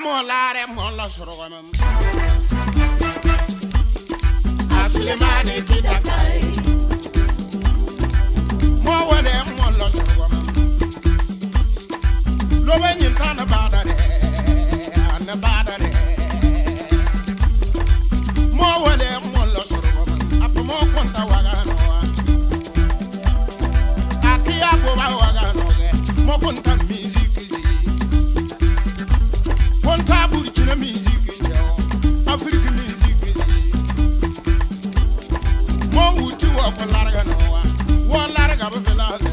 molare molla sorogam Aslimani kidakai mo wale molla sorogam lo wenyin kana badare na badare mo wale molla sorogam apo mo konta wagano akia bo wagano mo konta musique konta burkina musique Afrique musique mo uti wa ko larga no wa larga ba felade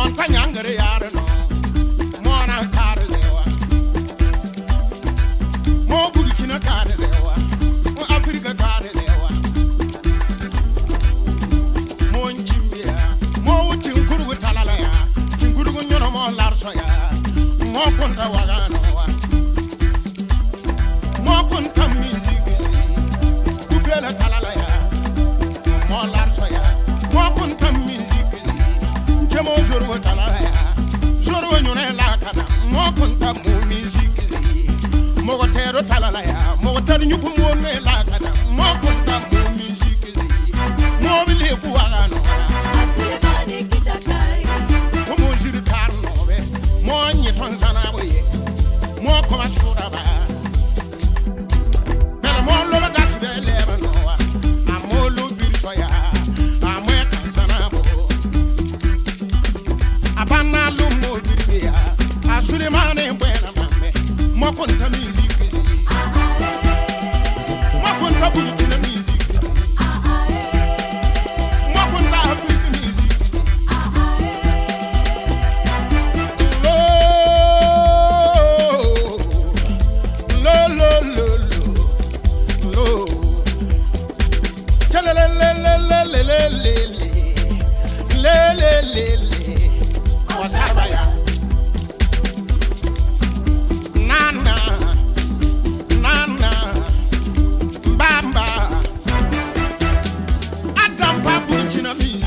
on tanyangere yare no mo na kare dewa mo burkina kare dewa mo Afrique kare dewa mo nchimbia mo uti nkuru talala ya nkuru nyono mo larso ya mo konta wagano mo konta musique kubela talala ya mo larso ya mo konta musique njemo joro talala ya joro nyone la kana mo konta mo musique mo gotero talala ya mo gotar nyupu mo ne la kana mo konta mo musique mo bile ku wagano Aslimani kidakai mo jiri karno be mo nyi tonzana boye mo koma sura ba bela mo lo ba gas be le ba no wa amolo bir soya amwe tanzana bo abana lo mo bir ya Aslimani buena mame mo konta musique mo konta burkina musique mo konta Afrique musique Wasarbaya nana bamba adam pa bunchina music